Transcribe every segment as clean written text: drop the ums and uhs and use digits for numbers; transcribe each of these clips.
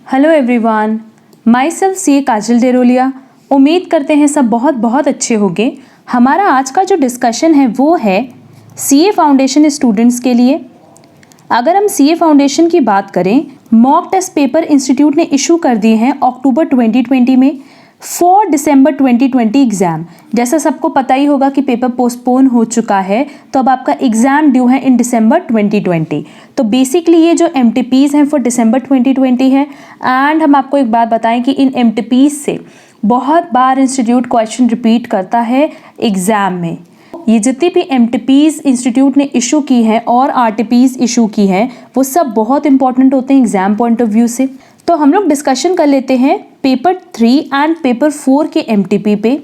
Hello everyone, my self सी काजल डेरोलिया। उम्मीद करते हैं सब बहुत बहुत अच्छे होंगे। हमारा आज का जो डिस्कशन है वो है सीए फाउंडेशन स्टूडेंट्स के लिए। अगर हम सीए फाउंडेशन की बात करें, मॉक टेस्ट पेपर इंस्टीट्यूट ने इशू कर दिए हैं अक्टूबर 2020 में फॉर दिसंबर 2020 एग्ज़ाम। जैसा सबको पता ही होगा कि पेपर पोस्टपोन हो चुका है, तो अब आपका एग्ज़ाम ड्यू है इन दिसंबर 2020। तो बेसिकली ये जो एमटीपीज़ हैं फॉर दिसंबर 2020 है। एंड हम आपको एक बात बताएं कि इन एमटीपीज़ से बहुत बार इंस्टीट्यूट क्वेश्चन रिपीट करता है एग्ज़ाम में। ये जितनी भी एमटीपीज़ इंस्टीट्यूट ने इशू की हैं और आरटीपीज़ इशू की हैं, वो सब बहुत इंपॉर्टेंट होते हैं एग्ज़ाम पॉइंट ऑफ व्यू से। तो हम लोग डिस्कशन कर लेते हैं पेपर 3 एंड पेपर 4 के एमटीपी पे।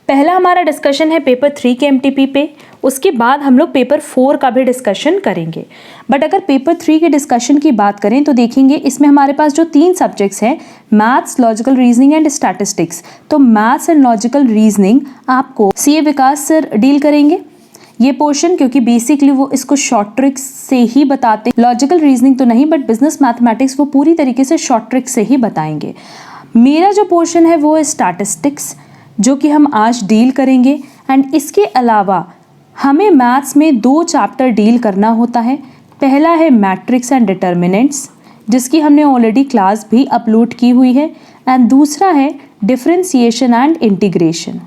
पहला हमारा डिस्कशन है पेपर 3 के एमटीपी पे, उसके बाद हम लोग पेपर 4 का भी डिस्कशन करेंगे। बट अगर पेपर 3 के डिस्कशन की बात करें तो देखेंगे इसमें हमारे पास जो 3 सब्जेक्ट्स हैं, maths, logical reasoning and statistics. तो मैथ्स एंड लॉजिकल रीजनिंग आपको सीए विकास सर डील करेंगे ये पोर्शन, क्योंकि बेसिकली वो इसको शॉर्ट ट्रिक्स से ही बताते हैं। लॉजिकल रीजनिंग तो नहीं, बट बिजनेस मैथमेटिक्स वो पूरी तरीके से शॉर्ट ट्रिक्स से ही बताएंगे। मेरा जो पोर्शन है वो है स्टैटिस्टिक्स, जो कि हम आज डील करेंगे। एंड इसके अलावा हमें मैथ्स में 2 चैप्टर डील करना होता है। पहला है मैट्रिक्स एंड डिटर्मिनेंट्स, जिसकी हमने ऑलरेडी क्लास भी अपलोड की हुई है। एंड दूसरा है डिफरेंशिएशन एंड इंटीग्रेशन।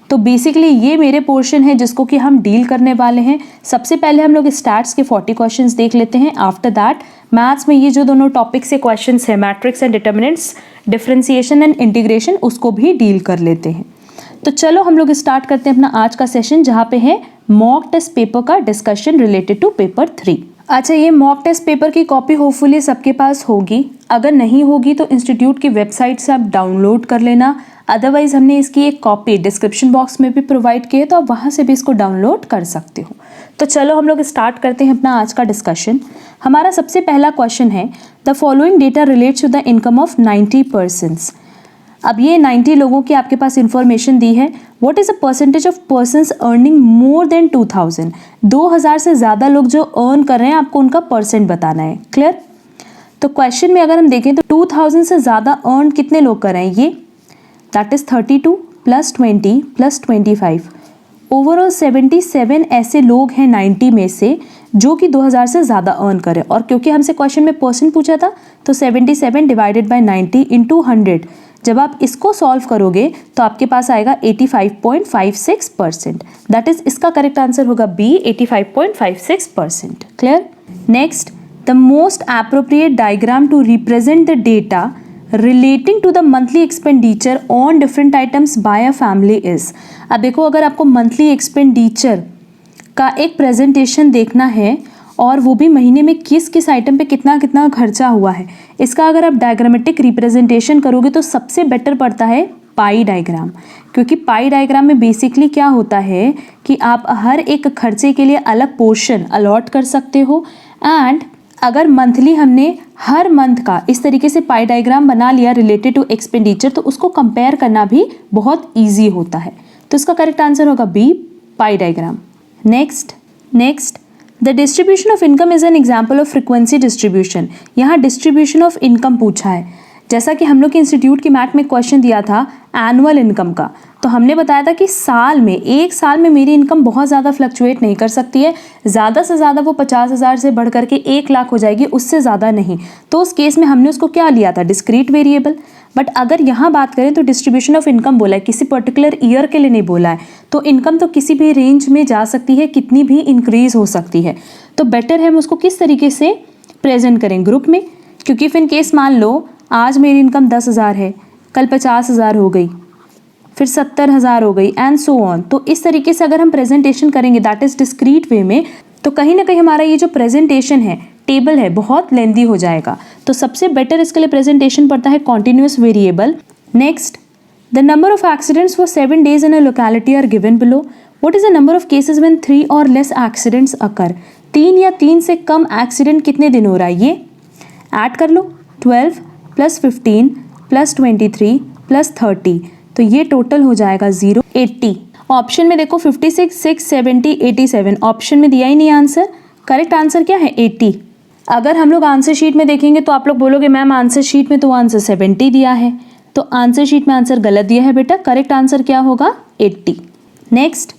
तो बेसिकली ये मेरे पोर्शन है जिसको कि हम डील करने वाले हैं। सबसे पहले हम लोग स्टैट्स के 40 क्वेश्चंस देख लेते हैं। आफ्टर दैट मैथ्स में ये जो दोनों टॉपिक से क्वेश्चंस है, matrix and determinants, differentiation and integration, उसको भी डील कर लेते हैं। तो चलो हम लोग स्टार्ट करते हैं अपना आज का सेशन, जहाँ पे है मॉक टेस्ट पेपर का डिस्कशन रिलेटेड टू पेपर 3। अच्छा, ये मॉक टेस्ट पेपर की कॉपी होपफुली सबके पास होगी। अगर नहीं होगी तो इंस्टीट्यूट की वेबसाइट से आप डाउनलोड कर लेना। अदरवाइज हमने इसकी एक कॉपी डिस्क्रिप्शन बॉक्स में भी प्रोवाइड की है, तो आप वहाँ से भी इसको डाउनलोड कर सकते हो। तो चलो हम लोग स्टार्ट करते हैं अपना आज का डिस्कशन। हमारा सबसे पहला क्वेश्चन है, the following data relates to the income of 90 persons. अब ये 90 लोगों की आपके पास इंफॉर्मेशन दी है। What is a percentage of persons earning more than 2000। 2000 से ज़्यादा लोग जो अर्न कर रहे हैं, आपको उनका परसेंट बताना है। क्लियर? तो क्वेश्चन में अगर हम देखें तो 2000 से ज़्यादा अर्न कितने लोग कर रहे हैं, ये that is 32 plus 20 plus 25। Overall 77 ऐसे लोग हैं 90 में से जो कि 2000 से ज़्यादा अर्न करें। और क्योंकि हमसे क्वेश्चन में परसेंट पूछा था, तो 77 डिवाइडेड बाय 90 इंटू 100, जब आप इसको सॉल्व करोगे तो आपके पास आएगा 85.56%। दैट इज इसका करेक्ट आंसर होगा B, 85.56%। Clear? Next, the most appropriate diagram to represent the data relating to the monthly expenditure on different items by a family is. अब देखो, अगर आपको मंथली एक्सपेंडिचर का एक प्रेजेंटेशन देखना है और वो भी महीने में किस किस आइटम पे कितना कितना खर्चा हुआ है, इसका अगर आप डायग्रामेटिक रिप्रेजेंटेशन करोगे तो सबसे बेटर पड़ता है पाई डायग्राम। क्योंकि पाई डायग्राम में बेसिकली क्या होता है कि आप हर एक खर्चे के लिए अलग पोर्शन अलॉट कर सकते हो। एंड अगर मंथली हमने हर मंथ का इस तरीके से पाई डायग्राम बना लिया रिलेटेड टू एक्सपेंडिचर, तो उसको कंपेयर करना भी बहुत ईजी होता है। तो इसका करेक्ट आंसर होगा B, pie diagram. Next, the distribution of income is an example of frequency distribution. यहाँ डिस्ट्रीब्यूशन ऑफ इनकम पूछा है। जैसा कि हम लोग के इंस्टीट्यूट की मैथ में क्वेश्चन दिया था एनुअल इनकम का, तो हमने बताया था कि एक साल में मेरी इनकम बहुत ज़्यादा फ्लक्चुएट नहीं कर सकती है। ज़्यादा से ज़्यादा वो 50,000 से बढ़ करके 1 लाख हो जाएगी, उससे ज़्यादा नहीं। तो उस केस में हमने उसको क्या लिया था, डिस्क्रीट वेरिएबल। बट अगर यहाँ बात करें तो डिस्ट्रीब्यूशन ऑफ इनकम बोला है, किसी पर्टिकुलर ईयर के लिए नहीं बोला है। तो इनकम तो किसी भी रेंज में जा सकती है, कितनी भी इंक्रीज हो सकती है। तो बेटर है हम उसको किस तरीके से प्रेजेंट करें, ग्रुप में। क्योंकि फिर केस मान लो आज मेरी इनकम 10,000 है, कल 50,000 हो गई, फिर 70,000 हो गई, एंड सो ऑन। तो इस तरीके से अगर हम प्रेजेंटेशन करेंगे दैट इज डिस्क्रीट वे में, तो कहीं ना कहीं हमारा ये जो प्रेजेंटेशन है, टेबल है, बहुत लेंदी हो जाएगा। तो सबसे बेटर इसके लिए प्रेजेंटेशन पड़ता है continuous variable. Next, the number of accidents for 7 days in a locality are given below. What is the number of cases when 3 or less accidents अकर। 3 या 3 से कम एक्सीडेंट कितने दिन हो रहा है, ये ऐड कर लो। 12 प्लस 15 प्लस 23 प्लस 30, तो ये टोटल हो जाएगा 0, 80। ऑप्शन में देखो 56, 6, 70, 87, ऑप्शन में दिया ही नहीं आंसर। करेक्ट आंसर क्या है, 80। अगर हम लोग आंसर शीट में देखेंगे तो आप लोग बोलोगे मैम आंसर शीट में तो आंसर 70 दिया है, तो आंसर शीट में आंसर गलत दिया है बेटा, करेक्ट आंसर क्या होगा 80। Next,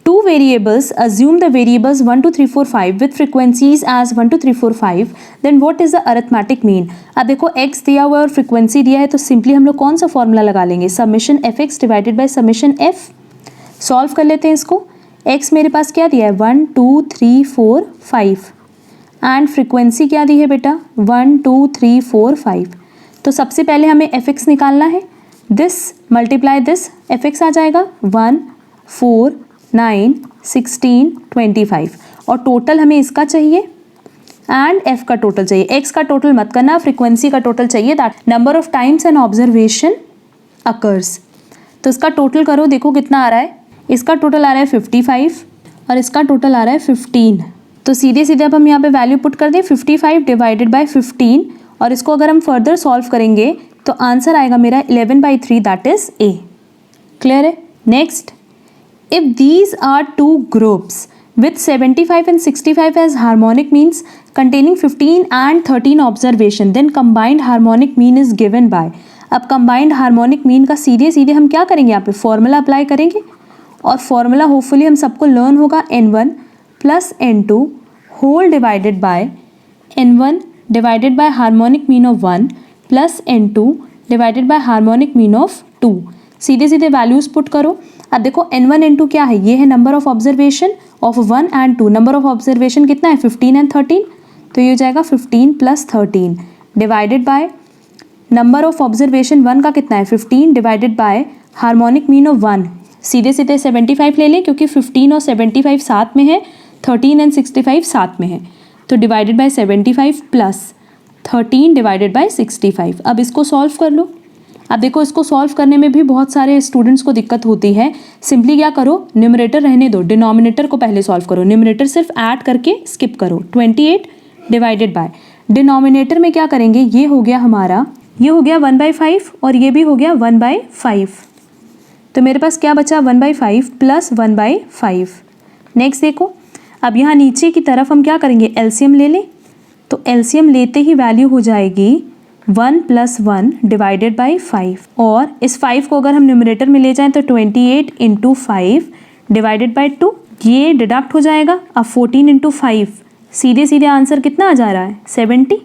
two variables, assume the variables 1 2 3 4 5 with frequencies as 1 2 3 4 5, then what is the arithmetic mean। अब देखो x दिया हुआ है और फ्रीक्वेंसी दिया है, तो सिंपली हम लोग कौन सा फॉर्मूला लगा लेंगे, summation fx divided by summation f। Solve कर लेते हैं इसको। x मेरे पास क्या दिया है 1 2 3 4 5 एंड फ्रीक्वेंसी क्या दी है बेटा 1 2 3 4 5। तो सबसे पहले हमें fx निकालना है, दिस मल्टीप्लाई दिस, fx आ जाएगा 1 4 9 16 25 और टोटल हमें इसका चाहिए एंड f का टोटल चाहिए। x का टोटल मत करना, फ्रीक्वेंसी का टोटल चाहिए, that number of times an observation occurs. तो इसका टोटल करो, देखो कितना आ रहा है, इसका टोटल आ रहा है 55 और इसका टोटल आ रहा है 15। तो सीधे सीधे अब हम यहाँ पे वैल्यू पुट कर दें 55 डिवाइडेड बाय 15 और इसको अगर हम फर्दर सॉल्व करेंगे तो आंसर आएगा मेरा 11/3, दैट इज ए। क्लियर है। Next, if these are two groups with 75 and 65 as harmonic means containing 15 and 13 observation, then combined harmonic mean is given by। अब combined harmonic mean का सीधे सीधे हम क्या करेंगे, यहाँ पे फॉर्मूला अप्लाई करेंगे और फॉर्मूला होपफुली हम सबको लर्न होगा n1 plus n2 whole divided by n1 divided by harmonic mean of 1 plus n2 divided by harmonic mean of 2। सीधे सीधे वैल्यूज पुट करो। अब देखो n1 n2 क्या है, ये है number of observation of 1 and 2। Number of observation कितना है 15 एंड 13, तो ये हो जाएगा 15 plus 13 divided by number of observation 1 का कितना है 15 divided by harmonic mean of 1। सीधे सीधे 75 ले लें क्योंकि 15 और 75 साथ में है, 13 एंड 65 साथ में है, तो divided by 75 plus 13 divided by 65। अब इसको सॉल्व कर लो। अब देखो इसको सॉल्व करने में भी बहुत सारे स्टूडेंट्स को दिक्कत होती है। सिंपली क्या करो, न्यूमरेटर रहने दो, डिनोमिनेटर को पहले सॉल्व करो, न्यूमरेटर सिर्फ ऐड करके स्किप करो। 28 डिवाइडेड बाय डिनोमिनेटर में क्या करेंगे, ये हो गया हमारा, ये हो गया 1/5 और ये भी हो गया 1/5, तो मेरे पास क्या बचा 1/5 प्लस 1/5। नेक्स्ट देखो, अब यहाँ नीचे की तरफ हम क्या करेंगे, एलसीएम ले लें, तो एलसीएम लेते ही वैल्यू हो जाएगी 1 + 1 डिवाइडेड बाई 5 और इस 5 को अगर हम न्यूमरेटर में ले जाएं तो 28 × 5 डिवाइडेड बाई 2, ये डिडक्ट हो जाएगा। अब 14 × 5, सीधे सीधे आंसर कितना आ जा रहा है 70,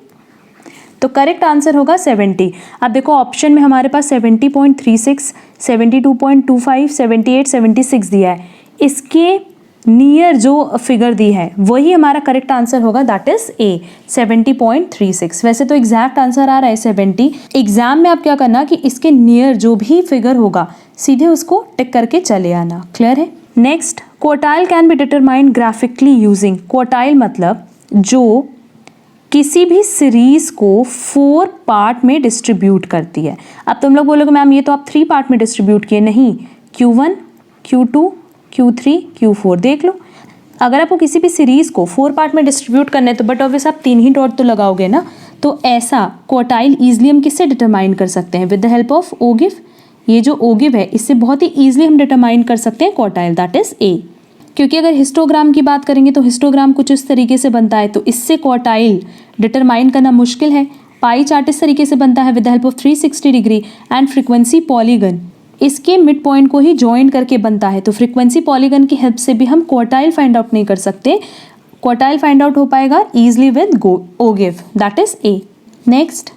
तो करेक्ट आंसर होगा 70। अब देखो ऑप्शन में हमारे पास 70.36, 72.25, 78, 76 दिया है, इसके नियर जो फिगर दी है वही हमारा करेक्ट आंसर होगा, दैट इज ए 70.36। वैसे तो एग्जैक्ट आंसर आ रहा है 70। एग्जाम में आप क्या करना कि इसके नियर जो भी फिगर होगा सीधे उसको टिक करके चले आना। क्लियर है। Next, quartile can be determined graphically using. Quartile मतलब जो किसी भी सीरीज को 4 पार्ट में डिस्ट्रीब्यूट करती है। अब तुम लोग बोलोगे मैम ये तो आप 3 पार्ट में डिस्ट्रीब्यूट किए, नहीं, Q1 Q2 Q3 Q4 देख लो। अगर आपको किसी भी सीरीज़ को 4 पार्ट में डिस्ट्रीब्यूट करना है तो बट ऑब्वियस आप 3 ही डॉट तो लगाओगे ना, तो ऐसा क्वार्टाइल ईजिली हम किससे डिटरमाइन कर सकते हैं, विद द हेल्प ऑफ ओगिव। ये जो ओगिव है इससे बहुत ही ईजिली हम डिटरमाइन कर सकते हैं क्वार्टाइल, दैट इज ए। क्योंकि अगर हिस्टोग्राम की बात करेंगे तो हिस्टोग्राम कुछ इस तरीके से बनता है, तो इससे क्वार्टाइल डिटरमाइन करना मुश्किल है। पाई चार्ट इस तरीके से बनता है with the help of 360 degree and frequency polygon इसके मिड पॉइंट को ही ज्वाइन करके बनता है, तो फ्रीक्वेंसी पॉलीगन की हेल्प से भी हम क्वार्टाइल फाइंड आउट नहीं कर सकते। क्वार्टाइल फाइंड आउट हो पाएगा easily with ogive, that is A. Next,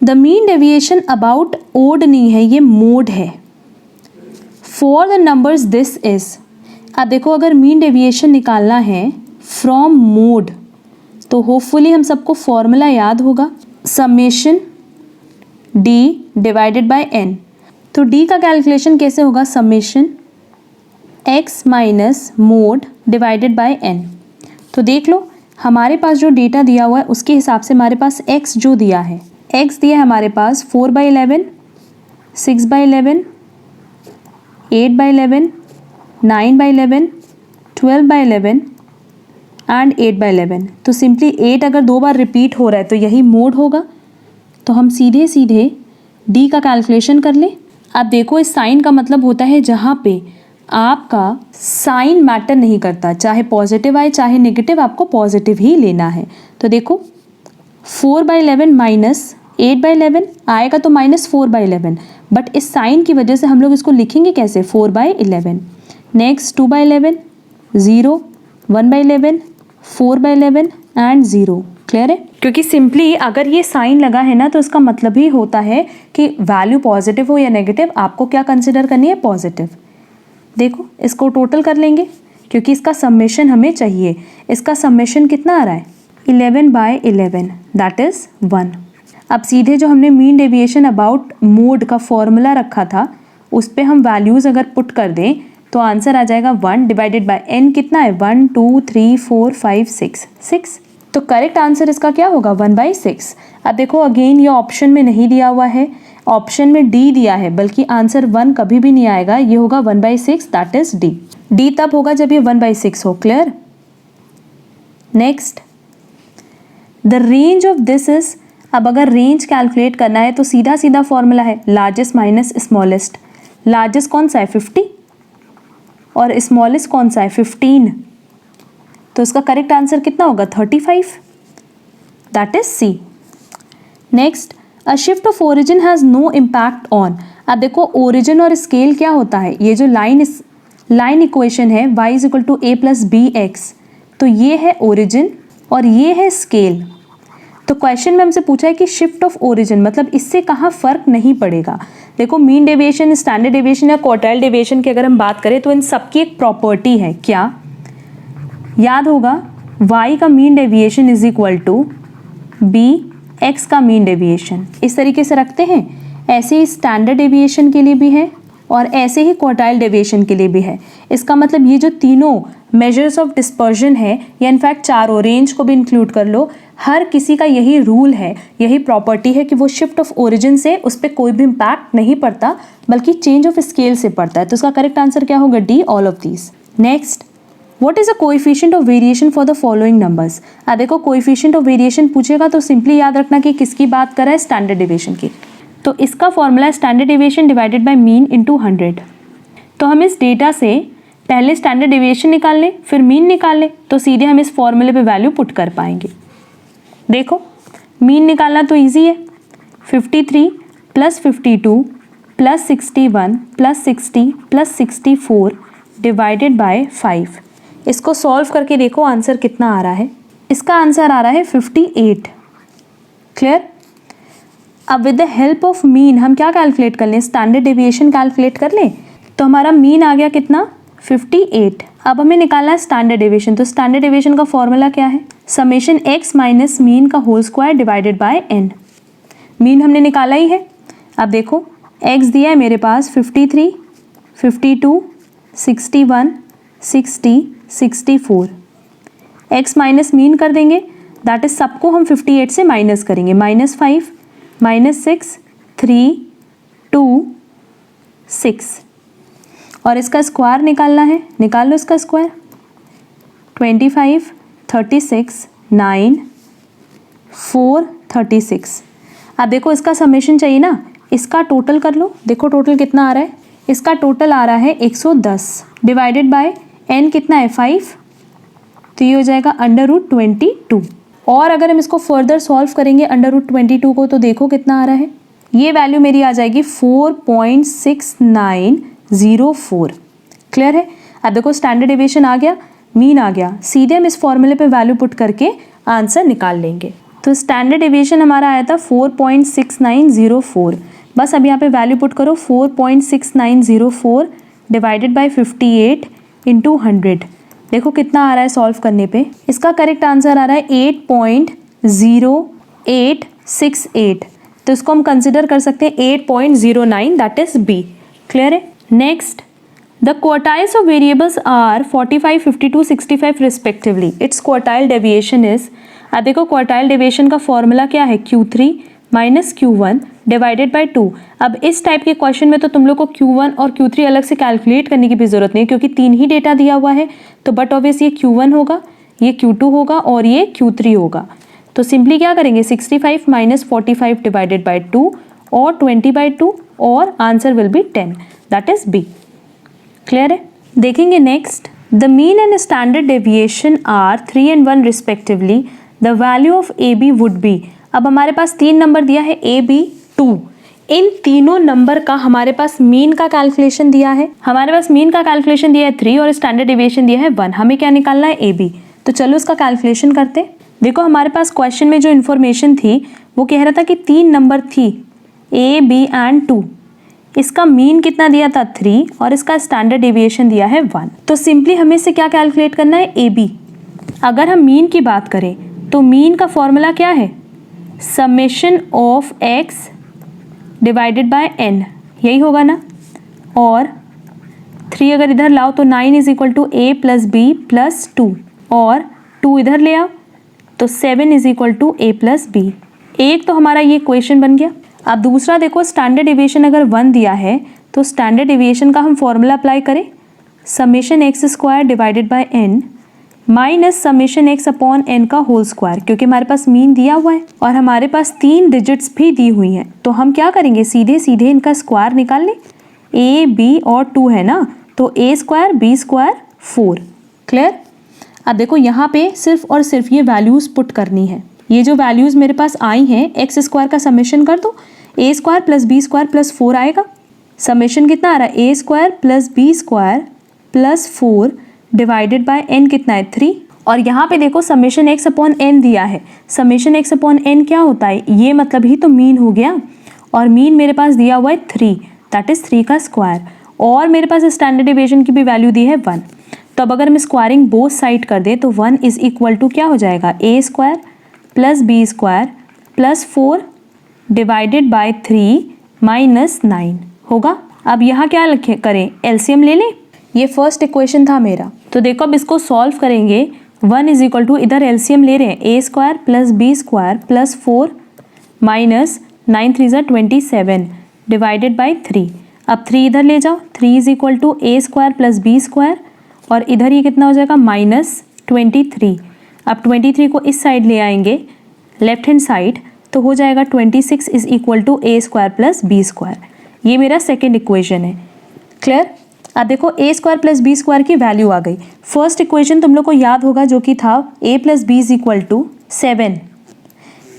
the mean deviation about odd नहीं है, ये मोड है। For the numbers this is. अब देखो अगर मीन डेविएशन निकालना है फ्रॉम मोड तो होपफुली हम सबको फॉर्मूला याद होगा, summation D divided by N. तो डी का कैलकुलेशन कैसे होगा, summation X minus mode divided by N. तो देख लो हमारे पास जो डेटा दिया हुआ है उसके हिसाब से हमारे पास एक्स जो दिया है, एक्स दिया है हमारे पास 4/11, 6/11, 8/11, 9/11, 12/11 एंड 8/11। तो सिंपली 8 अगर 2 बार रिपीट हो रहा है तो यही मोड होगा, तो हम सीधे सीधे डी का कैलकुलेशन कर लें। अब देखो इस साइन का मतलब होता है जहाँ पे आपका साइन मैटर नहीं करता, चाहे पॉजिटिव आए चाहे नेगेटिव, आपको पॉजिटिव ही लेना है। तो देखो 4/11 माइनस 8/11 आएगा तो -4/11, बट इस साइन की वजह से हम लोग इसको लिखेंगे कैसे, 4/11। Next 2/11 0, 1/11 4/11 and 0। क्लियर है? क्योंकि सिंपली अगर ये साइन लगा है ना तो इसका मतलब ही होता है कि वैल्यू पॉजिटिव हो या नेगेटिव, आपको क्या कंसिडर करनी है, पॉजिटिव। देखो इसको टोटल कर लेंगे क्योंकि इसका समेशन हमें चाहिए। इसका समेशन कितना आ रहा है, 11/11 दैट इज 1। अब सीधे जो हमने मीन डेविएशन अबाउट मोड का फॉर्मूला रखा था उस पर हम वैल्यूज अगर पुट कर दें तो आंसर आ जाएगा 1 डिवाइडेड बाय n कितना है, 1 2 3 4 5 6। तो करेक्ट आंसर इसका क्या होगा, 1/6। अब देखो अगेन ये ऑप्शन में नहीं दिया हुआ है, ऑप्शन में डी दिया है, बल्कि आंसर 1 कभी भी नहीं आएगा, ये होगा 1/6 दैट इज डी। डी तब होगा जब ये 1/6 हो। Clear? Next the range of this is, अब अगर रेंज कैलकुलेट करना है तो सीधा सीधा फॉर्मूला है लार्जेस्ट माइनस स्मॉलेस्ट। लार्जेस्ट कौन सा है 50 और स्मॉलेस्ट कौन सा है 15, तो इसका करेक्ट आंसर कितना होगा 35 that is C. Next a shift of origin has no impact on. अब देखो ओरिजिन और स्केल क्या होता है, ये जो लाइन इक्वेशन है y is equal to a plus b x, तो ये है ओरिजिन और ये है स्केल। तो क्वेश्चन में हमसे पूछा है कि शिफ्ट ऑफ ओरिजिन मतलब इससे कहाँ फर्क नहीं पड़ेगा। देखो मीन डेविएशन, स्टैंडर्ड डेविएशन या क्वार्टाइल डेविएशन की अगर हम बात करें तो इन सबकी एक प्रॉपर्टी है, क्या याद होगा, y का mean deviation is equal to b x का मीन डेविएशन। इस तरीके से रखते हैं, ऐसे ही स्टैंडर्ड डेविएशन के लिए भी है और ऐसे ही क्वार्टाइल डेविएशन के लिए भी है। इसका मतलब ये जो तीनों मेजर्स ऑफ डिस्पर्जन है या इनफैक्ट चारों, रेंज को भी इंक्लूड कर लो, हर किसी का यही रूल है, यही प्रॉपर्टी है कि वो शिफ्ट ऑफ ओरिजिन से उस पर कोई भी इम्पैक्ट नहीं पड़ता बल्कि चेंज ऑफ स्केल से पड़ता है। तो इसका करेक्ट आंसर क्या होगा, D all of these. Next what is a coefficient of variation for the following numbers. देखो कोएफिशिएंट ऑफ वेरिएशन पूछेगा तो सिंपली याद रखना कि किसकी बात कर रहा है, स्टैंडर्ड डेविएशन की। तो इसका फॉर्मूला है standard deviation divided by mean into 100। तो हम इस डेटा से पहले स्टैंडर्ड डेविएशन निकाल लें फिर मीन निकाल लें तो सीधे हम इस फॉर्मूले पे वैल्यू पुट कर पाएंगे। देखो मीन निकालना तो इजी है, 53 plus 52 plus 61 plus 60 plus 64 divided by 5। इसको सॉल्व करके देखो आंसर कितना आ रहा है। इसका आंसर आ रहा है 58। क्लियर? अब with the help of mean हम क्या कैलकुलेट कर लें, स्टैंडर्ड डेविएशन कैलकुलेट कर लें। तो हमारा मीन आ गया कितना, 58। अब हमें निकालना है स्टैंडर्ड डेविएशन। तो स्टैंडर्ड डेविएशन का फॉर्मूला क्या है, समेशन x माइनस मीन का whole square divided by n। Mean हमने निकाला ही है। अब देखो x दिया है मेरे पास 53, 52, 61, 60, 64। x माइनस मीन कर देंगे, दैट इज सबको हम 58 से माइनस करेंगे, -5, -6, 3, 2, 6 और इसका स्क्वायर निकालना है, निकाल लो इसका स्क्वायर। 25, 36, 9, 4, 36। अब देखो इसका समेशन चाहिए ना, इसका टोटल कर लो। देखो टोटल कितना आ रहा है, इसका टोटल आ रहा है 110 डिवाइडेड बाय n कितना है 5, तो ये हो जाएगा √22। और अगर हम इसको फर्दर सॉल्व करेंगे √22 को तो देखो कितना आ रहा है, ये वैल्यू मेरी आ जाएगी 4.6904। क्लियर है? अब देखो स्टैंडर्ड डेविएशन आ गया, मीन आ गया, सीधे हम इस फॉर्मूले पे वैल्यू पुट करके आंसर निकाल लेंगे। तो स्टैंडर्ड डेविएशन हमारा आया था 4.6904। बस अब यहाँ पे वैल्यू पुट करो, 4.6904 डिवाइडेड बाय 58 इंटू 100। देखो कितना आ रहा है सॉल्व करने पे, इसका करेक्ट आंसर आ रहा है 8.0868। तो इसको हम कंसिडर कर सकते हैं 8.09 दैट इज बी। क्लियर है? Next the quartiles of variables are 45, 52, 65 respectively, its quartile deviation is. अब देखो क्वार्टाइल डेविएशन का फॉर्मूला क्या है, Q3 minus Q1 divided by 2। अब इस टाइप के क्वेश्चन में तो तुम लोग को Q1 और Q3 अलग से कैलकुलेट करने की भी जरूरत नहीं क्योंकि 3 ही डेटा दिया हुआ है। तो बट ऑब्वियस ये Q1 होगा, ये Q2 होगा और ये Q3 होगा। तो सिंपली क्या करेंगे, 65 माइनस 45 डिवाइडेड बाय 2 और 20/2 और answer will be 10 that is b. Clear है? देखेंगे next, the mean and standard deviation are 3 and 1 respectively, the value of a b would be. अब हमारे पास 3 नंबर दिया है, ए बी 2, इन तीनों नंबर का हमारे पास मीन का कैलकुलेशन दिया है। हमारे पास मीन का कैलकुलेशन दिया है 3 और स्टैंडर्ड डेविएशन दिया है 1। हमें क्या निकालना है, ए बी। तो चलो इसका कैलकुलेशन करते। देखो हमारे पास क्वेश्चन में जो इन्फॉर्मेशन थी वो कह रहा था कि 3 नंबर थी, ए बी एंड 2, इसका मीन कितना दिया था 3 और इसका स्टैंडर्ड डेविएशन दिया है 1। तो सिंपली हमें इससे क्या कैलकुलेट करना है, ए बी। अगर हम मीन की बात करें तो मीन का फॉर्मूला क्या है, summation of x divided by n, यही होगा ना। और 3 अगर इधर लाओ तो 9 is equal to a plus b plus 2, और 2 इधर ले आओ तो 7 is equal to a plus b. एक तो हमारा ये इक्वेशन बन गया। अब दूसरा देखो, स्टैंडर्ड डेविएशन अगर 1 दिया है तो स्टैंडर्ड डेविएशन का हम फॉर्मूला अप्लाई करें, summation x square divided by n minus summation x upon n का होल स्क्वायर, क्योंकि हमारे पास मीन दिया हुआ है और हमारे पास 3 डिजिट्स भी दी हुई हैं। तो हम क्या करेंगे, सीधे सीधे इनका स्क्वायर निकाल लें। a b और 2 है ना, तो a square b square 4। Clear. अब देखो यहाँ पे सिर्फ और सिर्फ ये वैल्यूज पुट करनी है। ये जो वैल्यूज मेरे पास आई हैं, एक्स स्क्वायर का समेशन कर दो, a square plus b square plus 4 आएगा। समेशन कितना आ रहा है, a square plus b square plus 4 divided by n कितना है 3। और यहाँ पे देखो समेशन x अपॉन n दिया है। समेशन x अपॉन n क्या होता है, ये मतलब ही तो मीन हो गया। और मीन मेरे पास दिया हुआ है 3, दैट इज 3 का स्क्वायर। और मेरे पास स्टैंडर्ड डेविएशन की भी वैल्यू दी है 1। तो अब अगर हम स्क्वायरिंग बोथ साइड कर दे तो 1 इज इक्वल टू क्या हो जाएगा, a square plus b square plus 4 divided by 3 minus 9 होगा। अब यहाँ क्या लिखे करें, एलसीएम ले लें। ये फर्स्ट इक्वेशन था मेरा। तो देखो अब इसको सॉल्व करेंगे। 1 इज इक्वल टू, इधर एलसीएम ले रहे हैं, a square plus b square plus 4 minus 9 3 ज़ा 27 डिवाइडेड बाई 3। अब 3 इधर ले जाओ, 3 is equal to a square plus b square, और इधर ये कितना हो जाएगा माइनस 23। अब 23 को इस साइड ले आएंगे लेफ्ट हैंड साइड, तो हो जाएगा 26 is equal to a square plus b square. ये मेरा सेकेंड इक्वेशन है। क्लियर। अब देखो a square plus b square की वैल्यू आ गई। फर्स्ट इक्वेशन तुम लोग को याद होगा जो कि था a plus b is equal to 7,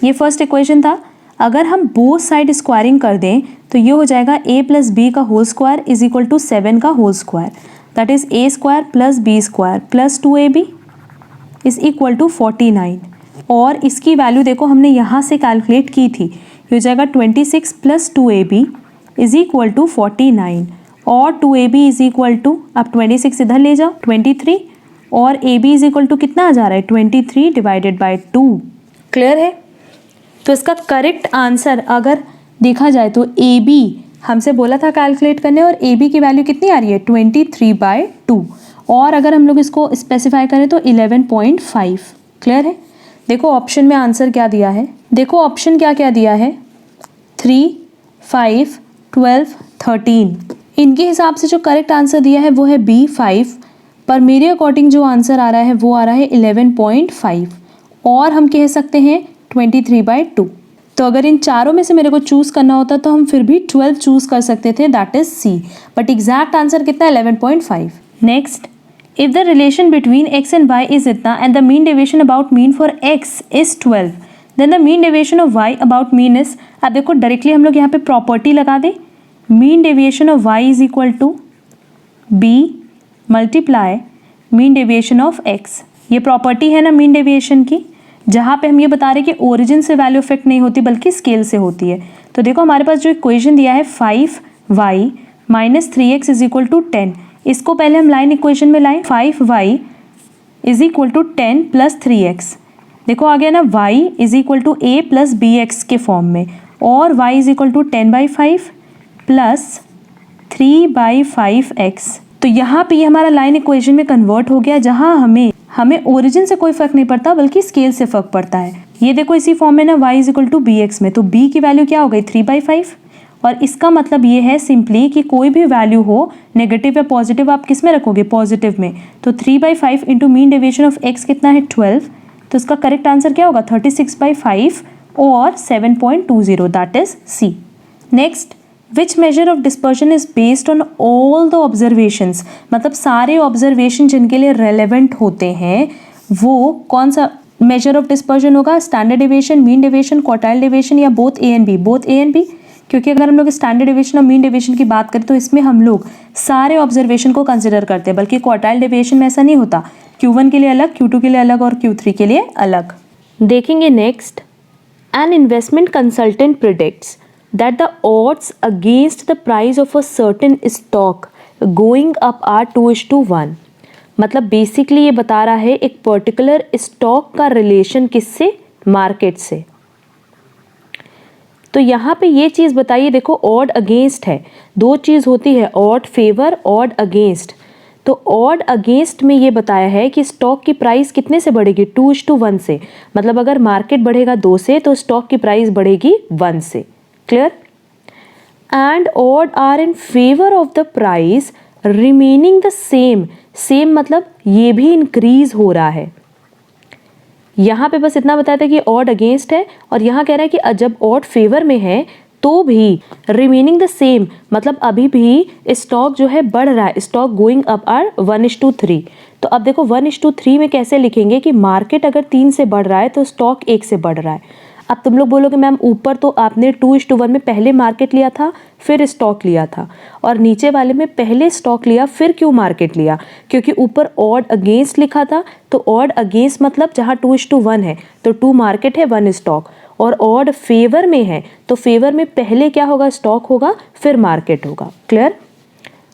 ये फर्स्ट इक्वेशन था। अगर हम बोथ साइड स्क्वायरिंग कर दें तो ये हो जाएगा a प्लस बी का whole square is equal to 7 का whole square, that is a square plus b square plus 2ab is equal to 49। और इसकी वैल्यू देखो हमने यहाँ से कैलकुलेट की थी, ये हो जाएगा 26 plus 2ab is equal to 49, और 2ab इज इक्वल टू, अब 26 इधर ले जाओ 23, और ab इज इक्वल टू कितना आ जा रहा है 23 डिवाइडेड बाय 2। क्लियर है। तो इसका करेक्ट आंसर अगर देखा जाए तो ab हमसे बोला था कैलकुलेट करने, और ab की वैल्यू कितनी आ रही है 23/2, और अगर हम लोग इसको स्पेसिफाई करें तो 11.5। क्लियर है। देखो ऑप्शन में आंसर क्या दिया है, देखो ऑप्शन क्या क्या दिया है, 3, 5, 12, 13। इनके हिसाब से जो करेक्ट आंसर दिया है वो है बी 5, पर मेरे अकॉर्डिंग जो आंसर आ रहा है वो आ रहा है 11.5, और हम कह सकते हैं 23/2। तो अगर इन चारों में से मेरे को चूज़ करना होता तो हम फिर भी 12 चूज़ कर सकते थे, that is C, but exact answer कितना है 11.5। Next, if the relation between x and y is इतना and the mean deviation about mean for x is 12, then the mean deviation of y about mean is, अब देखो directly हम लोग यहाँ पे property लगा दें, mean deviation of y is equal to b multiply mean deviation of x। ये property है ना मीन डेविएशन की, जहाँ पे हम ये बता रहे हैं कि ओरिजिन से वैल्यू इफेक्ट नहीं होती बल्कि स्केल से होती है। तो देखो हमारे पास जो इक्वेशन दिया है 5y minus 3x is equal to 10, इसको पहले हम लाइन इक्वेशन में लाएं, 5y is equal to 10 plus 3x। देखो आ गया ना y is equal to a plus b x के फॉर्म में, और y is equal to 10/5 plus 3/5x। तो यहाँ पे ये हमारा लाइन इक्वेशन में कन्वर्ट हो गया, जहाँ हमें ओरिजिन से कोई फर्क नहीं पड़ता बल्कि स्केल से फर्क पड़ता है। ये देखो इसी फॉर्म में ना y is equal to b x में, तो b की वैल्यू क्या हो गई 3/5, और इसका मतलब ये है सिंपली कि कोई भी वैल्यू हो नेगेटिव या पॉजिटिव आप किस में रखोगे, पॉजिटिव में। तो 3/5 into mean deviation of x कितना है 12, तो इसका करेक्ट आंसर क्या होगा 36/5 और 7.20, that is C. Next, which measure of dispersion is based on all the observations, मतलब सारे ऑब्जर्वेशन जिनके लिए रेलेवेंट होते हैं वो कौन सा मेजर ऑफ डिस्पर्जन होगा? Standard deviation, mean deviation, quartile deviation या both A and B? Both A and B, क्योंकि अगर हम लोग स्टैंडर्ड डेविएशन और मीन डेविएशन की बात करें तो इसमें हम लोग सारे ऑब्जर्वेशन को कंसिडर करते हैं, बल्कि क्वार्टाइल डेविएशन में ऐसा नहीं होता, Q1 के लिए अलग, Q2 के लिए अलग और Q3 के लिए अलग। देखेंगे next, an investment consultant predicts that the odds against the price of a certain stock going up are 2:1। मतलब बेसिकली ये बता रहा है एक पर्टिकुलर स्टॉक का रिलेशन किससे? मार्केट से। तो यहाँ पे ये चीज़ बताइए, देखो ऑड अगेंस्ट है, दो चीज़ होती है, ऑड फेवर, ऑड अगेंस्ट। तो ऑड अगेंस्ट में ये बताया है कि स्टॉक की प्राइस कितने से बढ़ेगी? 2:1 से। मतलब अगर मार्केट बढ़ेगा 2 से तो स्टॉक की प्राइस बढ़ेगी 1 से। Clear? And odd are in favour of the price remaining the same. Same मतलब ये भी इंक्रीज हो रहा है। यहाँ पे बस इतना बताया था कि ऑड अगेंस्ट है, और यहाँ कह रहा है कि जब ऑड फेवर में है तो भी रिमेनिंग द सेम, मतलब अभी भी स्टॉक जो है बढ़ रहा है, स्टॉक गोइंग अप आर 1:3। तो अब देखो 1:3 में कैसे लिखेंगे कि मार्केट अगर 3 से बढ़ रहा है तो स्टॉक 1 से बढ़ रहा है। अब तुम लोग बोलोगे मैम ऊपर तो आपने 2:1 में पहले मार्केट लिया था फिर स्टॉक लिया था, और नीचे वाले में पहले स्टॉक लिया फिर क्यों मार्केट लिया? क्योंकि ऊपर ऑड अगेंस्ट लिखा था, तो ऑड अगेंस्ट मतलब जहाँ 2:1 है तो 2 मार्केट है 1 स्टॉक, और ऑड फेवर में है तो फेवर में पहले क्या होगा? स्टॉक होगा फिर मार्केट होगा। क्लियर?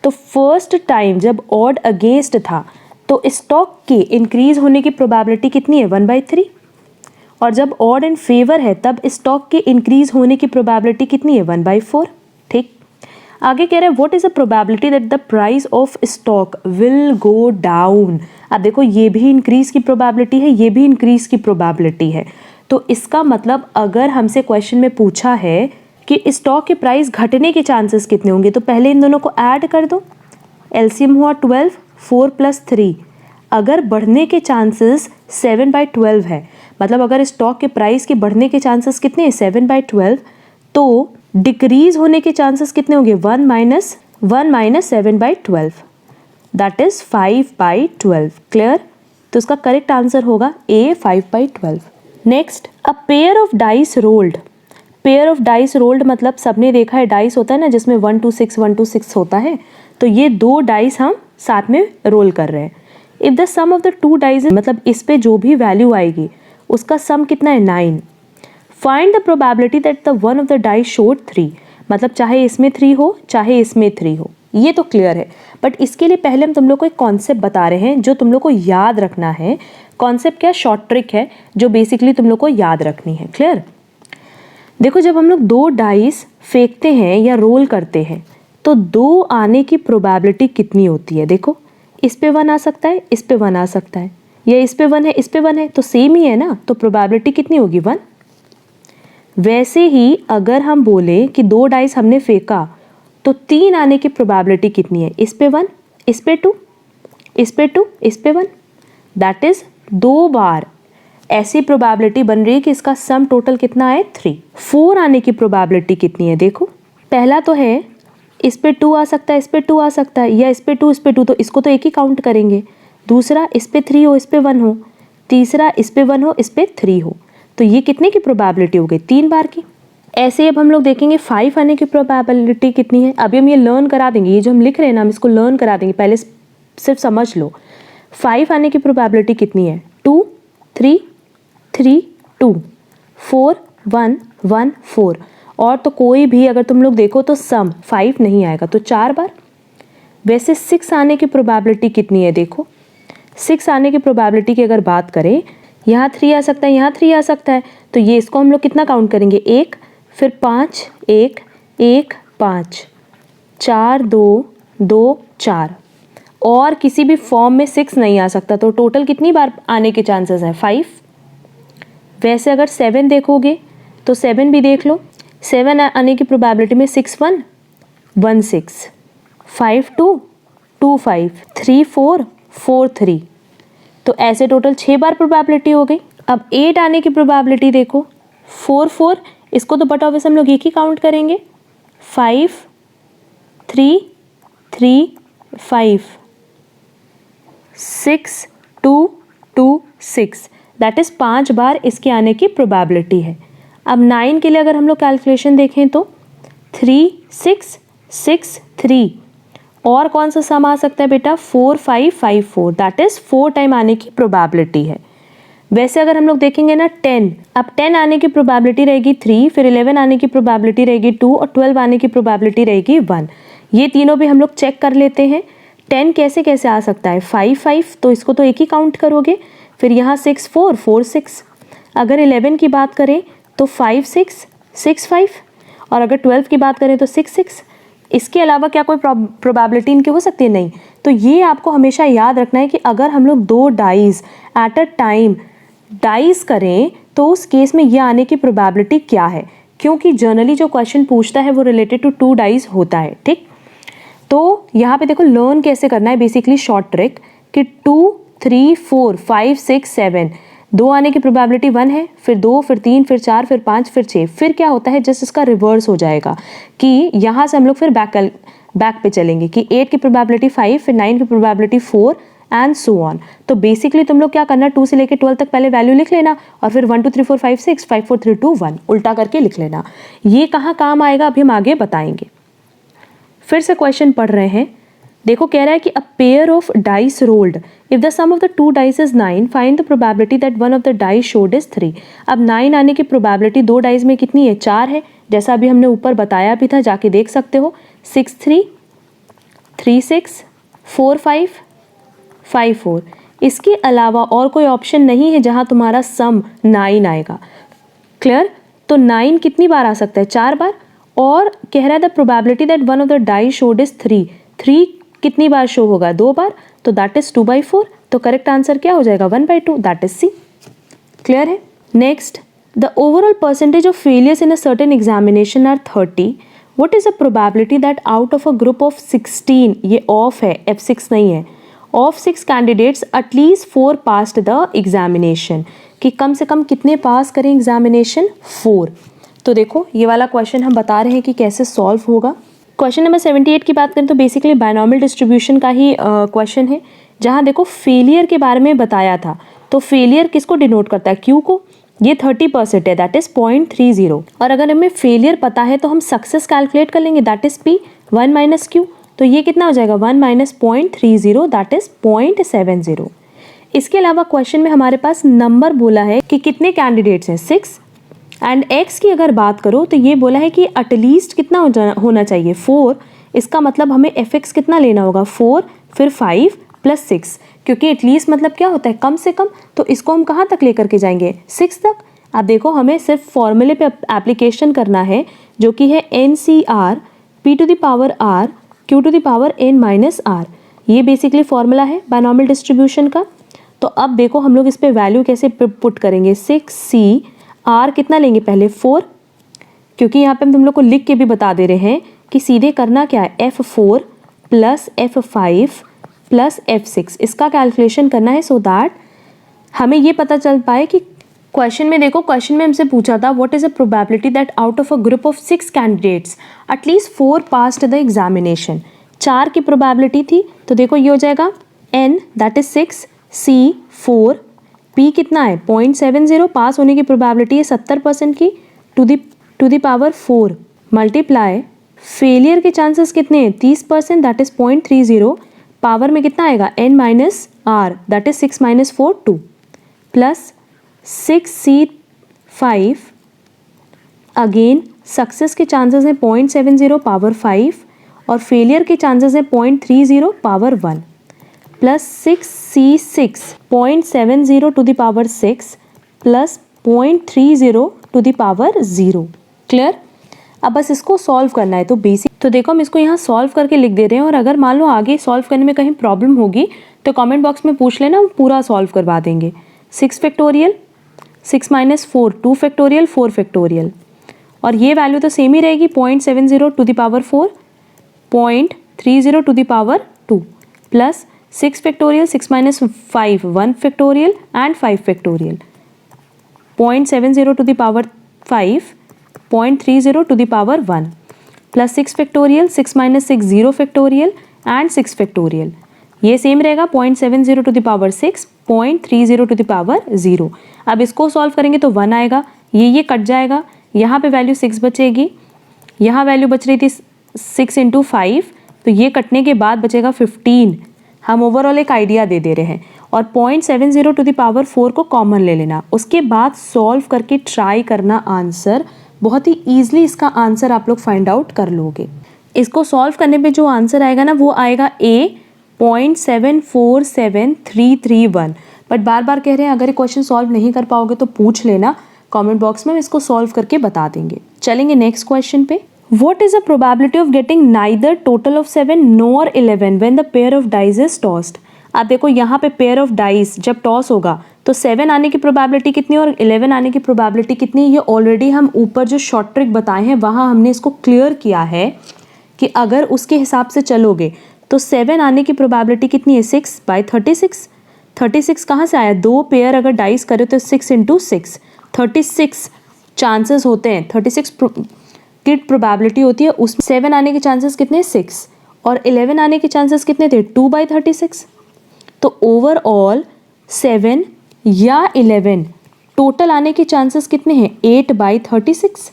तो फर्स्ट टाइम जब ऑड अगेंस्ट था तो स्टॉक के इंक्रीज होने की प्रोबेबिलिटी कितनी है? 1/3, और जब ऑड एंड फेवर है तब स्टॉक के इंक्रीज होने की प्रोबेबिलिटी कितनी है? 1/4। ठीक, आगे कह रहे हैं what is the probability that the price of stock will go down. अब देखो ये भी इंक्रीज की प्रोबेबिलिटी है, ये भी इंक्रीज की प्रोबेबिलिटी है। तो इसका मतलब अगर हमसे क्वेश्चन में पूछा है कि स्टॉक के प्राइस घटने के चांसेस कितने होंगे, तो पहले इन दोनों को ऐड कर दो, एलसीएम हुआ 12, 4 + 3। अगर बढ़ने के चांसेस 7/12 है, मतलब अगर स्टॉक के प्राइस के बढ़ने के चांसेस कितने हैं? 7/12, तो डिक्रीज होने के चांसेस कितने होंगे? 1 - 7/12, दैट इज 5/12। क्लियर? तो इसका करेक्ट आंसर होगा ए, 5/12। Next, a pair of dice rolled. Pair of dice rolled मतलब सबने देखा है डाइस होता है ना जिसमें 1 2 6 1 2 6 होता है, तो ये 2 डाइस हम साथ में रोल कर रहे हैं। If the sum of the 2 dice, मतलब इस पे जो भी वैल्यू आएगी उसका सम कितना है? 9। Find the probability that the one of the dice showed 3, मतलब चाहे इसमें 3 हो चाहे इसमें 3 हो। ये तो क्लियर है, बट इसके लिए पहले हम तुम लोग को एक कॉन्सेप्ट बता रहे हैं जो तुम लोग को याद रखना है। कॉन्सेप्ट क्या? शॉर्ट ट्रिक है जो बेसिकली तुम लोग को याद रखनी है। क्लियर? देखो जब हम लोग 2 डाइस फेंकते हैं या रोल करते हैं तो 2 आने की प्रोबेबिलिटी कितनी होती है? देखो इस पे 1 आ सकता है, इस पे 1 आ सकता है, या इस पे 1 है, इस पे 1 है, तो सेम ही है ना, तो प्रोबेबिलिटी कितनी होगी? 1। वैसे ही अगर हम बोले कि 2 डाइस हमने फेंका तो 3 आने की प्रोबेबिलिटी कितनी है? इस पे 1, इस पे 2, इस पे 2, इस पे 1, दैट इज 2 बार ऐसी प्रोबेबिलिटी बन रही है कि इसका सम टोटल कितना है? 3। 4 आने की प्रोबेबिलिटी कितनी है? देखो पहला तो है इस पे 2 आ सकता है, इस पे 2 आ सकता है, या इस पे 2, इस पे 2, तो इसको तो एक ही काउंट करेंगे। दूसरा इस पे 3 हो, इस पे 1 हो। तीसरा इस पे 1 हो, इस पे 3 हो, तो ये कितने की प्रोबेबिलिटी हो गई? 3 बार की। ऐसे अब हम लोग देखेंगे 5 आने की प्रोबेबिलिटी कितनी है। अभी हम ये लर्न करा देंगे, ये जो हम लिख रहे हैं ना हम इसको लर्न करा देंगे, पहले सिर्फ समझ लो। 5 आने की प्रोबेबिलिटी कितनी है? 2 3 3 2 4 1 1 4, और तो कोई भी अगर तुम लोग देखो तो सम 5 नहीं आएगा, तो 4 बार। वैसे 6 आने की प्रोबेबिलिटी कितनी है? देखो 6 आने की प्रोबेबिलिटी की अगर बात करें, यहाँ 3 आ सकता है, यहाँ 3 आ सकता है, तो ये इसको हम लोग कितना काउंट करेंगे? 1, फिर 5 1 1 5 4 2 2 4, और किसी भी फॉर्म में 6 नहीं आ सकता, तो टोटल कितनी बार आने के चांसेस हैं? 5। वैसे अगर 7 देखोगे तो 7 भी देख लो, 7 आने की प्रोबेबिलिटी में 6 1 1 6, 5 2 2 5, 3 4 4 3, तो ऐसे टोटल 6 बार प्रोबेबिलिटी हो गई। अब 8 आने की प्रोबेबिलिटी देखो, 4 4, इसको तो बट ऑब्वियस हम लोग एक ही काउंट करेंगे, 5 3 3 5 6 2 2 6, दैट इज़ 5 बार इसके आने की प्रोबेबिलिटी है। अब 9 के लिए अगर हम लोग कैलकुलेशन देखें तो 3 6 6 3, और कौन सा सम आ सकता है बेटा 4 5 5 4, दैट इज़ 4 टाइम आने की प्रोबेबिलिटी है। वैसे अगर हम लोग देखेंगे ना 10, अब 10 आने की प्रोबेबिलिटी रहेगी 3, फिर 11 आने की प्रोबेबिलिटी रहेगी 2 और 12 आने की प्रोबेबिलिटी रहेगी 1। ये तीनों भी हम लोग चेक कर लेते हैं। 10 कैसे कैसे आ सकता है 5 5, तो इसको तो एक ही काउंट करोगे, फिर यहाँ 6 4 4 6। अगर 11 की बात करें तो 5 6 6 5, और अगर 12 की बात करें तो 6 6। इसके अलावा क्या कोई प्रोबेबिलिटी इनकी हो सकती है? नहीं। तो ये आपको हमेशा याद रखना है कि अगर हम लोग 2 dice at a time dice करें तो उस केस में ये आने की प्रोबेबिलिटी क्या है, क्योंकि जनरली जो क्वेश्चन पूछता है वो रिलेटेड टू 2 डाइज होता है। ठीक, तो यहाँ पे देखो लर्न कैसे करना है, बेसिकली शॉर्ट ट्रिक कि 2 3 4 5 6 7, 2 आने की प्रोबेबिलिटी 1 है, फिर 2 फिर 3 फिर 4 फिर 5 फिर 6, फिर क्या होता है जस्ट इसका रिवर्स हो जाएगा कि यहाँ से हम लोग फिर बैक पे चलेंगे कि 8 की प्रोबेबिलिटी 5, फिर 9 की प्रोबेबिलिटी 4 एंड सो ऑन। तो बेसिकली तुम लोग क्या करना, 2 से लेकर 12 तक पहले वैल्यू लिख लेना और फिर 1 2 3 4 5 6 5 4 3 2 1 उल्टा करके लिख लेना। ये कहाँ काम आएगा अभी हम आगे बताएंगे। फिर से क्वेश्चन पढ़ रहे हैं, देखो कह रहा है कि a pair of dice rolled, if the sum of the 2 dice is 9, find the probability that one of the dice showed is 3। अब 9 आने की प्रोबेबिलिटी 2 डाइस में कितनी है? 4 है, जैसा अभी हमने ऊपर बताया भी था, जाके देख सकते हो। 6 3 3 6 4 5 5 4। इसके अलावा और कोई ऑप्शन नहीं है जहां तुम्हारा सम 9 आएगा। क्लियर? तो 9 कितनी बार आ सकता है? 4 बार। और कह रहा है the probability that one of the dice showed is 3, 3 कितनी बार शो होगा? 2 बार, तो दैट इज 2/4। तो करेक्ट आंसर क्या हो जाएगा? 1/2, दैट इज सी। क्लियर है? Next, the overall percentage of failures in a certain examination are 30, what is the probability that out of a group of 16, ये of है, F6 नहीं है, of 6 candidates at least 4 passed the examination, कि कम से कम कितने पास करें एग्जामिनेशन? 4। तो देखो ये वाला क्वेश्चन हम बता रहे हैं कि कैसे सॉल्व होगा। क्वेश्चन नंबर 78 की बात करें तो बेसिकली बायनॉमियल डिस्ट्रीब्यूशन का ही क्वेश्चन है, जहां देखो फेलियर के बारे में बताया था। तो फेलियर किसको डिनोट करता है? क्यू को। ये 30% है, दैट इज 0.30। और अगर हमें फेलियर पता है तो हम सक्सेस कैलकुलेट कर लेंगे, that is P 1 minus Q. तो ये कितना हो जाएगा? 1 माइनस 0.30, दैट इज 0.70। इसके अलावा क्वेश्चन में हमारे पास नंबर बोला है कि कितने कैंडिडेट्स हैं? 6। एंड एक्स की अगर बात करो तो ये बोला है कि एटलीस्ट कितना होना चाहिए? 4। इसका मतलब हमें Fx कितना लेना होगा? 4 फिर 5 प्लस 6, क्योंकि एटलीस्ट मतलब क्या होता है? कम से कम। तो इसको हम कहाँ तक लेकर के जाएंगे? 6 तक। अब देखो हमें सिर्फ फॉर्मूले पे एप्लीकेशन करना है, जो कि है NCR P to the power R Q to the power N minus R। ये बेसिकली फॉर्मूला है बायनॉमियल डिस्ट्रीब्यूशन का। तो अब देखो हम लोग इस पे वैल्यू कैसे पुट करेंगे? 6C R कितना लेंगे पहले? 4, क्योंकि यहाँ पे हम तुम लोग को लिख के भी बता दे रहे हैं कि सीधे करना क्या है? F4 plus F5 plus F6, इसका कैलकुलेशन करना है, सो दैट हमें ये पता चल पाए कि क्वेश्चन में देखो, क्वेश्चन में हमसे पूछा था what is a probability that out of a group of 6 candidates at least 4 passed the examination. 4 की प्रोबेबिलिटी थी, तो देखो ये हो जाएगा N that is 6, C 4, P कितना है? 0.70, पास होने की प्रोबेबिलिटी है 70% की, to the power 4 multiply failure के चांसेस कितने हैं? 30%, दैट इज 0.30, पावर में कितना आएगा? N minus R that is 6 minus 4 2, plus 6C5, again success के चांसेस हैं 0.70 पावर 5 और फेलियर के चांसेस हैं 0.30 power 1, plus 6C6 0.70 to the power 6 plus 0.30 to the power 0। Clear? अब बस इसको सॉल्व करना है। तो बेसिक तो देखो हम इसको यहाँ सॉल्व करके लिख दे रहे हैं, और अगर मान लो आगे सॉल्व करने में कहीं प्रॉब्लम होगी तो कमेंट बॉक्स में पूछ लेना, हम पूरा सॉल्व करवा देंगे। 6 फैक्टोरियल 6 माइनस 4 2 फैक्टोरियल 4 फैक्टोरियल, और ये वैल्यू तो सेम ही रहेगी 0.70 to the power 4 0.30 to the power 2 plus 6 factorial 6 minus 5 1 factorial and 5 factorial 0.70 to the power 5 0.30 to the power 1। Plus 6 factorial, 6 minus 6 0 factorial and 6 factorial. ये same रहेगा 0.70 to the power 6, 0.30 to the power 0। अब इसको solve करेंगे तो 1 आएगा, ये cut जाएगा, यहाँ पे वैल्यू 6 बचेगी, यहाँ वैल्यू बच रही थी 6 इंटू 5, तो ये कटने के बाद बचेगा 15। हम ओवरऑल एक आइडिया दे रहे हैं। और 0.70 टू द पावर 4 को कॉमन ले लेना, उसके बाद सॉल्व करके ट्राई करना आंसर। बहुत ही ईजिली इसका आंसर आप लोग फाइंड आउट कर लोगे। इसको सॉल्व करने पे जो आंसर आएगा ना, वो आएगा A 0.747331। बट बार बार कह रहे हैं अगर ये क्वेश्चन सॉल्व नहीं कर पाओगे तो पूछ लेना कमेंट बॉक्स में, हम इसको सॉल्व करके बता देंगे। चलेंगे नेक्स्ट क्वेश्चन पे। What is the probability of getting neither total of 7 nor 11 when the pair of dice is tossed? अब देखो यहाँ पे पेयर ऑफ डाइस जब टॉस होगा तो 7 आने की प्रोबेबिलिटी कितनी और 11 आने की प्रोबेबिलिटी कितनी, ये ऑलरेडी हम ऊपर जो शॉर्ट ट्रिक बताए हैं वहाँ हमने इसको क्लियर किया है कि अगर उसके हिसाब से चलोगे तो 7 आने की प्रोबेबिलिटी कितनी है, 6/36। 36 कहाँ से आया, दो पेयर अगर डाइस करे तो 6 इंटू 6, 36 चांसेस होते हैं, 36 की प्रोबेबिलिटी होती है, उसमें 7 आने के चांसेस कितने, 6, और 11 आने के चांसेस कितने थे, 2/36। तो ओवरऑल 7 या 11 टोटल आने के चांसेस कितने हैं, 8/36।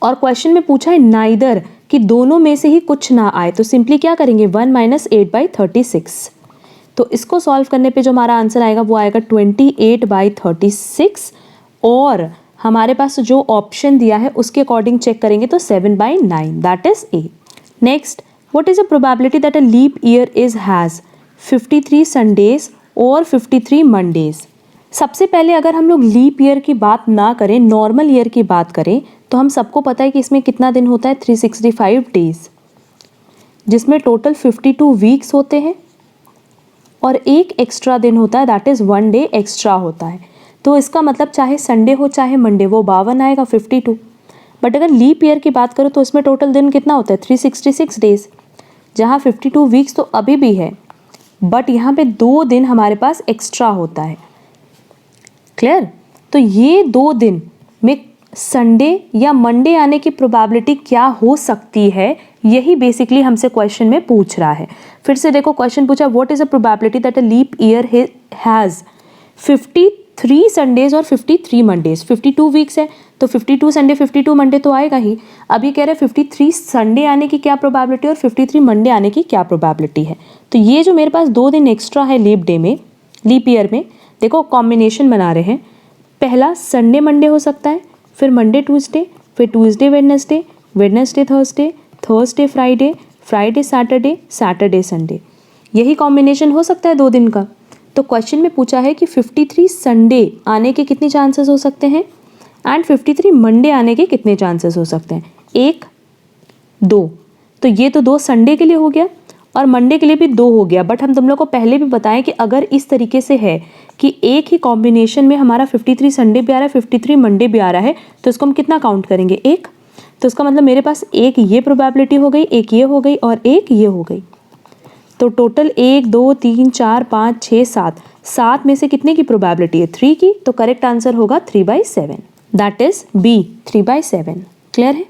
और क्वेश्चन में पूछा है नाइदर, कि दोनों में से ही कुछ ना आए, तो सिंपली क्या करेंगे, 1 माइनस 8/36। तो इसको सॉल्व करने पे जो हमारा आंसर आएगा वो आएगा 28/36। और हमारे पास जो ऑप्शन दिया है उसके अकॉर्डिंग चेक करेंगे तो 7/9, that is A. Next, what is the probability that a leap year has 53 Sundays और 53 मंडेज। सबसे पहले अगर हम लोग लीप ईयर की बात ना करें, नॉर्मल ईयर की बात करें, तो हम सबको पता है कि इसमें कितना दिन होता है, 365 डेज, जिसमें टोटल 52 वीक्स होते हैं और एक एक्स्ट्रा दिन होता है, दैट इज़ 1 डे एक्स्ट्रा होता है। तो इसका मतलब चाहे संडे हो चाहे मंडे, वो 52 आएगा, 52। बट अगर लीप ईयर की बात करो तो इसमें टोटल दिन कितना होता है, 366 डेज, जहाँ 52 वीक्स तो अभी भी है, बट यहाँ पे 2 दिन हमारे पास एक्स्ट्रा होता है। क्लियर? तो ये 2 दिन में संडे या मंडे आने की प्रोबेबिलिटी क्या हो सकती है, यही बेसिकली हमसे क्वेश्चन में पूछ रहा है। फिर से देखो क्वेश्चन पूछा, what is the probability that a leap year has 53 Sundays और 53 मंडेज। 52 वीक्स है तो 52 संडे 52 मंडे तो आएगा ही। अभी कह रहे हैं 53 संडे आने की क्या प्रोबेबिलिटी और 53 मंडे आने की क्या प्रोबेबिलिटी है। तो ये जो मेरे पास 2 दिन एक्स्ट्रा है लीप डे में, लीप ईयर में, देखो कॉम्बिनेशन बना रहे हैं। पहला संडे मंडे हो सकता है, फिर मंडे ट्यूसडे, फिर Tuesday Wednesday, Wednesday Thursday, Thursday Friday, Friday Saturday, Saturday Sunday, यही कॉम्बिनेशन हो सकता है 2 दिन का। तो क्वेश्चन में पूछा है कि 53 संडे आने के कितने चांसेस हो सकते हैं एंड 53 मंडे आने के कितने चांसेस हो सकते हैं, 1, 2। तो ये तो 2 संडे के लिए हो गया और मंडे के लिए भी 2 हो गया। बट हम तुम लोग को पहले भी बताएं कि अगर इस तरीके से है कि एक ही कॉम्बिनेशन में हमारा 53 संडे भी आ रहा है, 53 मंडे भी आ रहा है, तो इसको हम कितना काउंट करेंगे, 1। तो इसका मतलब मेरे पास एक ये प्रोबेबिलिटी हो गई, एक ये हो गई और एक ये हो गई। तो टोटल 1, 2, 3, 4, 5, 6, 7 में से कितने की प्रोबेबिलिटी है, 3 की। तो करेक्ट आंसर होगा 3/7, दैट इज बी, 3/7। क्लियर है?